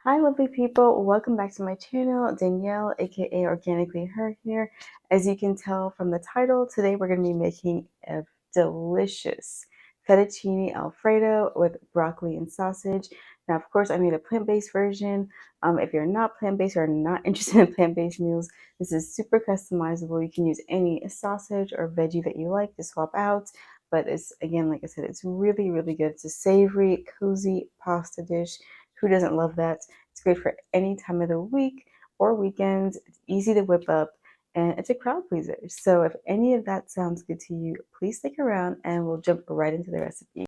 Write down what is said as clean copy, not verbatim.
Hi, lovely people. Welcome back to my channel. Danielle, aka Organically Her here. As you can tell from the title, today we're going to be making a delicious fettuccine Alfredo with broccoli and sausage. Now, of course, I made a plant-based version. If you're not plant-based or not interested in plant-based meals, this is super customizable. You can use any sausage or veggie that you like to swap out. But it's, again, like I said, it's really, really good. It's a savory, cozy pasta dish. Who doesn't love that? It's great for any time of the week or weekends. It's easy to whip up and it's a crowd pleaser. So if any of that sounds good to you, please stick around and we'll jump right into the recipe.